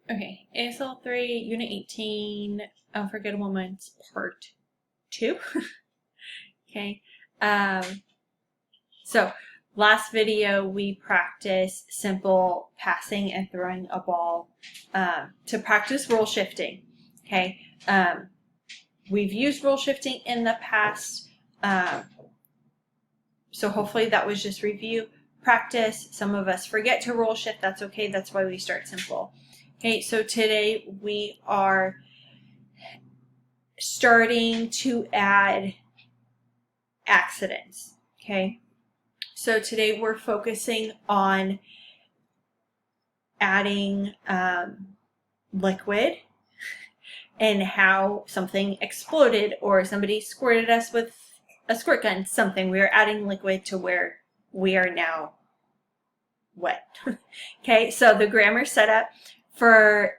Okay, ASL 3, Unit 18, Unforgettable Moments, Part 2. Okay, so last video we practiced simple passing and throwing a ball to practice role shifting. Okay, we've used role shifting in the past, so hopefully that was just review, practice. Some of us forget to role shift. That's okay. That's why we start simple. Okay, so today we are starting to add accidents. Okay, so today we're focusing on adding liquid and how something exploded or somebody squirted us with a squirt gun, something. We are adding liquid to where we are now wet. Okay, so the grammar setup for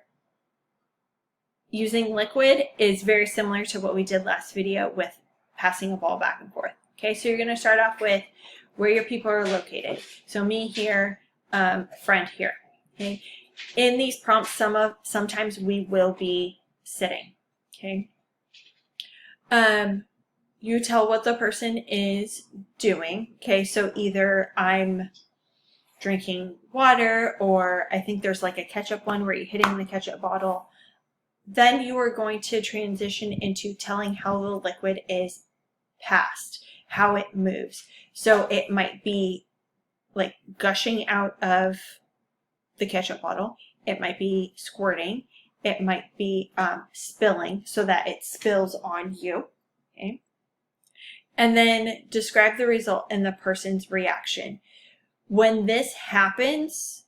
using liquid is very similar to what we did last video with passing a ball back and forth. Okay, so you're going to start off with where your people are located. So me here, friend here. Okay, in these prompts, sometimes we will be sitting. Okay, you tell what the person is doing. Okay, so either I'm drinking water, or I think there's like a ketchup one where you're hitting the ketchup bottle. Then you are going to transition into telling how the liquid is passed, how it moves. So it might be like gushing out of the ketchup bottle. It might be squirting. It might be spilling so that it spills on you. Okay. And then describe the result and the person's reaction. When this happens,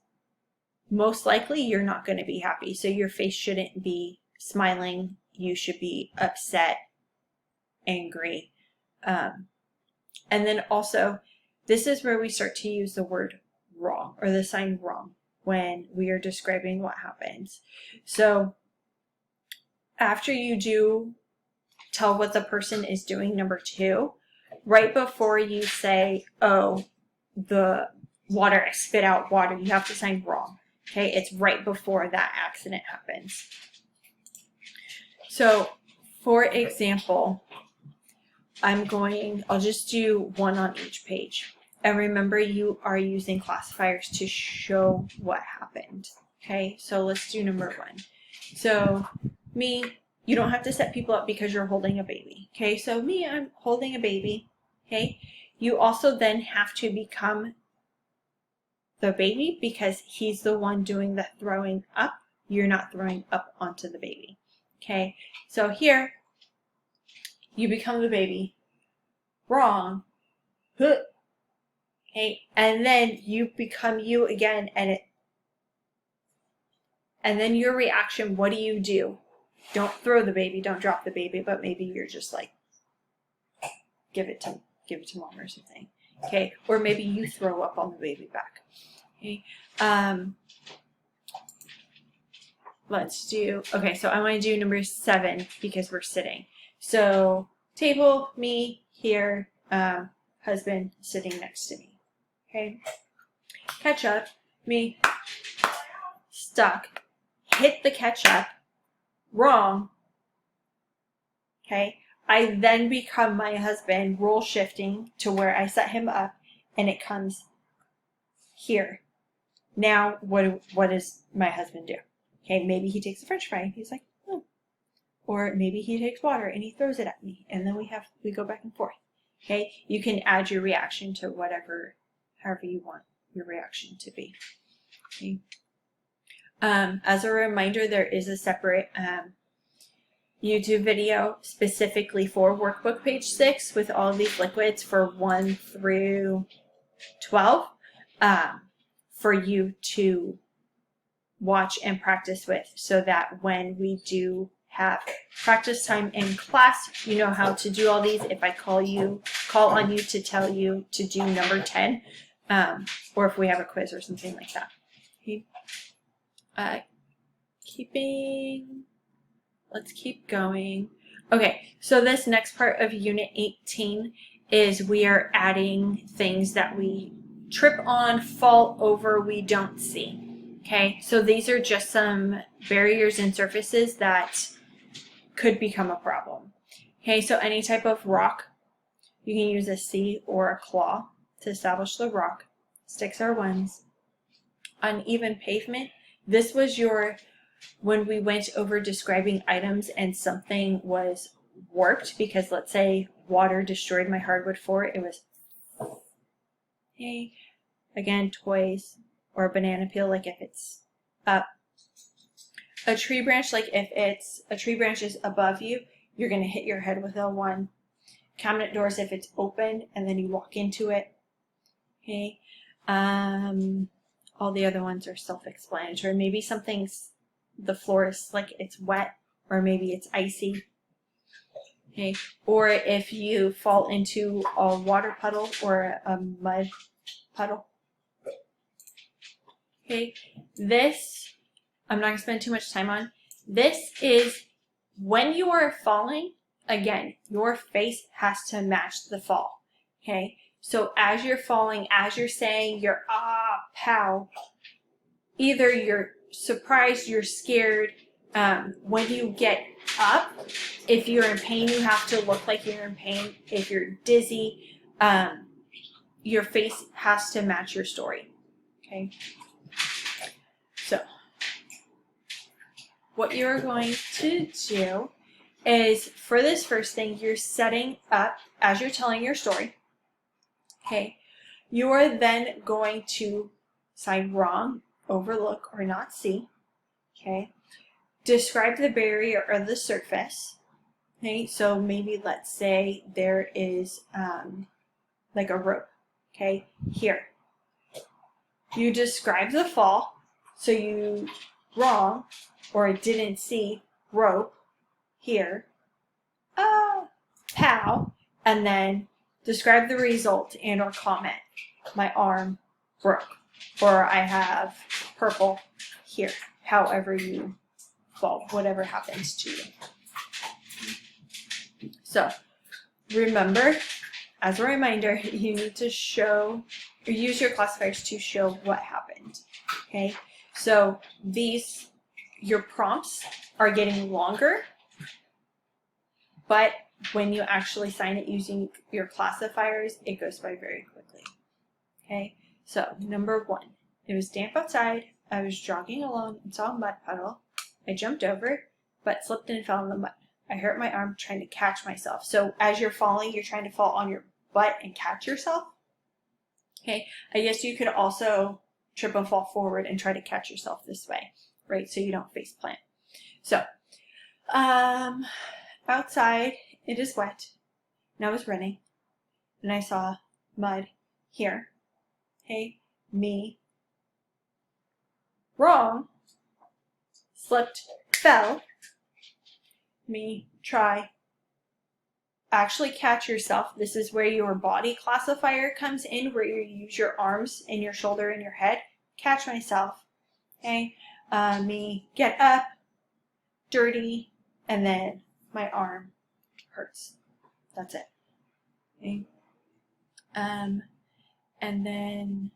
most likely you're not going to be happy. So your face shouldn't be smiling. You should be upset, angry. And then also, this is where we start to use the word wrong or the sign wrong when we are describing what happens. So after you do tell what the person is doing, number 2, right before you say, oh, the water, I spit out water, you have to sign wrong. Okay, it's right before that accident happens. So, for example, I'll just do one on each page. And remember, you are using classifiers to show what happened. Okay, so let's do number 1. So, me, you don't have to set people up because you're holding a baby. Okay, so me, I'm holding a baby. Okay, you also then have to become the baby because he's the one doing the throwing up. You're not throwing up onto the baby. Okay, so here you become the baby. Wrong. Okay, and then you become you again, and then your reaction. What do? Don't throw the baby. Don't drop the baby. But maybe you're just like, give it to mom or something. Okay, or maybe you throw up on the baby back. Okay, let's do, okay, so I want to do number 7 because we're sitting. So table, me, here, husband sitting next to me. Okay, ketchup, me, stuck, hit the ketchup, wrong. Okay, I then become my husband, role shifting to where I set him up, and it comes here. Now, what does my husband do? Okay, maybe he takes a French fry and he's like, oh. Or maybe he takes water and he throws it at me, and then we go back and forth. Okay, you can add your reaction to however you want your reaction to be. Okay. As a reminder, there is a separate YouTube video specifically for workbook page 6 with all of these liquids for 1 through 12. For you to watch and practice with, so that when we do have practice time in class, you know how to do all these. If I call on you to tell you to do number 10, or if we have a quiz or something like that. Okay. Let's keep going. Okay, so this next part of Unit 18 is we are adding things that we trip on, fall over, we don't see. Okay, so these are just some barriers and surfaces that could become a problem. Okay, so any type of rock, you can use a C or a claw to establish the rock. Sticks are ones. Uneven pavement, this was when we went over describing items and something was warped, because let's say water destroyed my hardwood floor, it was, okay, again, toys, or a banana peel, like if it's up. A tree branch, like if a tree branch is above you, you're going to hit your head with a 1. Cabinet doors, if it's open and then you walk into it. Okay. All the other ones are self-explanatory. Maybe the floor is like it's wet, or maybe it's icy. Okay. Or if you fall into a water puddle or a mud puddle. Okay. This, I'm not going to spend too much time on. This is when you are falling, again, your face has to match the fall. Okay. So as you're falling, as you're saying your pow, either you're surprised, you're scared. When you get up, if you're in pain, you have to look like you're in pain. If you're dizzy, your face has to match your story. Okay. So what you're going to do is, for this first thing, you're setting up as you're telling your story. Okay. You are then going to sign wrong, overlook, or not see. Okay. Describe the barrier or the surface. Okay. So maybe let's say there is like a rope. Okay. Here. You describe the fall. So you wrong or didn't see rope here. Pow. And then describe the result and or comment. My arm broke, or I have purple here. However you fall, whatever happens to you. So remember, as a reminder, you need to show or use your classifiers to show what happened. Okay, so your prompts are getting longer, but when you actually sign it using your classifiers, it goes by very quickly. Okay, so number 1, it was damp outside. I was jogging along and saw a mud puddle. I jumped over it, but slipped and fell in the mud. I hurt my arm trying to catch myself. So as you're falling, you're trying to fall on your butt and catch yourself. Okay, I guess you could also trip and fall forward and try to catch yourself this way, right? So you don't face plant. So, outside, it is wet, and I was running, and I saw mud here. Okay, me, wrong, slipped, fell, me, try, actually catch yourself. This is where your body classifier comes in, where you use your arms and your shoulder and your head. Catch myself. Okay, me, get up, dirty, and then my arm hurts. That's it. Okay. And then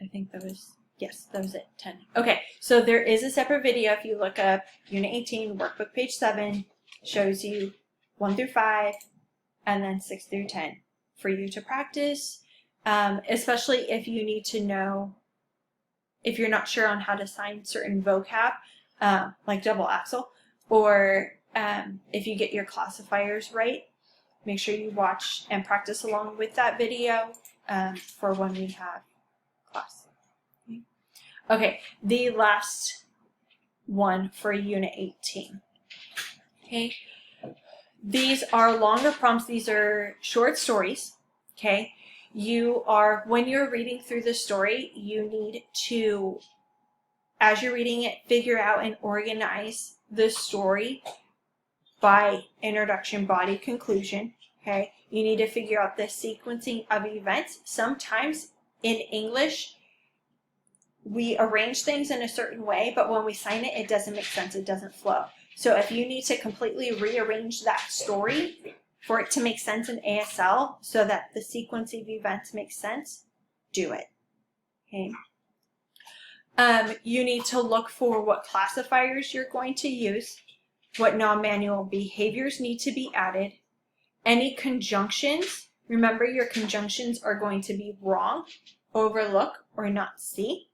I think that was it, 10. Okay, so there is a separate video. If you look up Unit 18, Workbook page 7, shows you 1 through 5, and then 6 through 10 for you to practice, especially if you need to know, if you're not sure on how to sign certain vocab, like double axle, or if you get your classifiers right, make sure you watch and practice along with that video for when we have class. Okay, the last one for Unit 18. Okay, these are longer prompts. These are short stories. Okay, when you're reading through the story, you need to, as you're reading it, figure out and organize the story by introduction, body, conclusion. Okay, you need to figure out the sequencing of events. Sometimes in English, we arrange things in a certain way, but when we sign it, it doesn't make sense. It doesn't flow. So if you need to completely rearrange that story for it to make sense in ASL so that the sequence of events makes sense, do it. Okay. You need to look for what classifiers you're going to use, what non-manual behaviors need to be added, any conjunctions. Remember, your conjunctions are going to be wrong, overlook, or not see.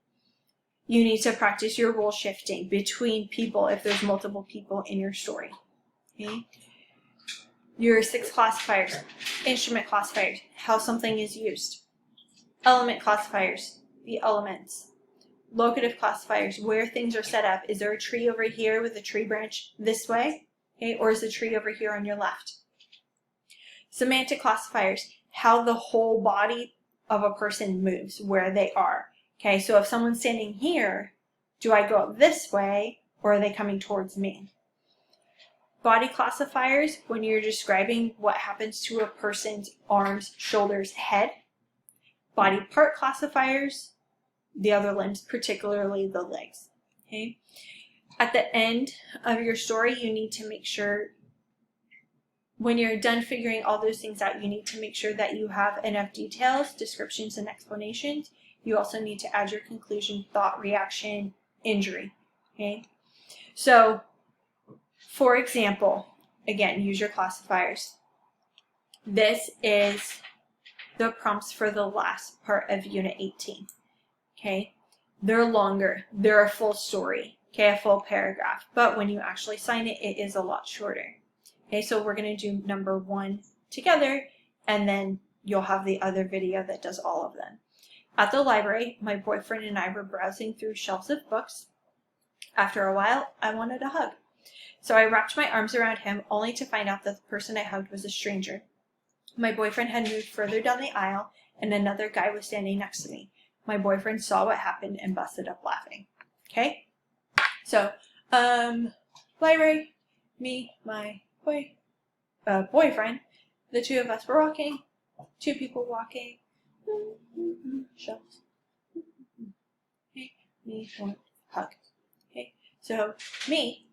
You need to practice your role shifting between people if there's multiple people in your story. Okay? Your 6 classifiers, instrument classifiers, how something is used. Element classifiers, the elements. Locative classifiers, where things are set up. Is there a tree over here with a tree branch this way? Okay, or is the tree over here on your left? Semantic classifiers, how the whole body of a person moves, where they are. Okay, so if someone's standing here, do I go up this way or are they coming towards me? Body classifiers, when you're describing what happens to a person's arms, shoulders, head. Body part classifiers, the other limbs, particularly the legs. Okay. At the end of your story, you need to make sure, when you're done figuring all those things out, you need to make sure that you have enough details, descriptions, and explanations. You also need to add your conclusion, thought, reaction, injury. Okay. So, for example, again, use your classifiers. This is the prompts for the last part of Unit 18. Okay, they're longer, they're a full story, okay, a full paragraph, but when you actually sign it, it is a lot shorter. Okay, so we're going to do number 1 together, and then you'll have the other video that does all of them. At the library, my boyfriend and I were browsing through shelves of books. After a while, I wanted a hug. So I wrapped my arms around him, only to find out that the person I hugged was a stranger. My boyfriend had moved further down the aisle, and another guy was standing next to me. My boyfriend saw what happened and busted up laughing. Okay? So, library, me, my boyfriend, the two of us were walking, 2 people walking, shelves. Okay? Me, one, hug. Okay? So, me,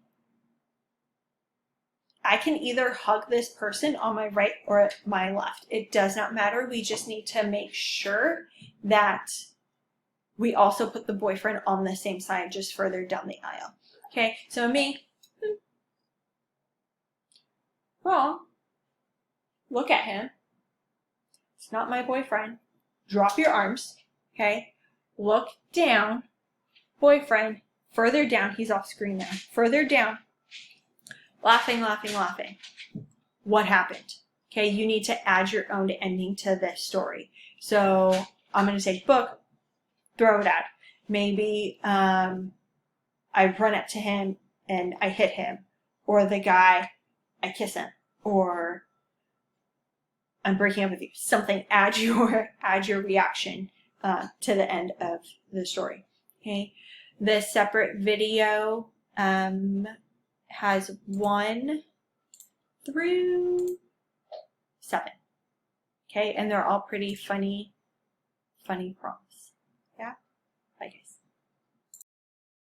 I can either hug this person on my right or my left. It does not matter. We just need to make sure that we also put the boyfriend on the same side, just further down the aisle. Okay, so me, wrong, look at him. It's not my boyfriend. Drop your arms, okay? Look down, boyfriend, further down, he's off screen now. Further down, laughing, laughing, laughing. What happened? Okay, you need to add your own ending to this story. So I'm going to say book, throw it at. Maybe I run up to him and I hit him, or the guy, I kiss him, or I'm breaking up with you. Something. Add your reaction to the end of the story. Okay. The separate video has 1 through 7. Okay, and they're all pretty funny prompts. Yeah.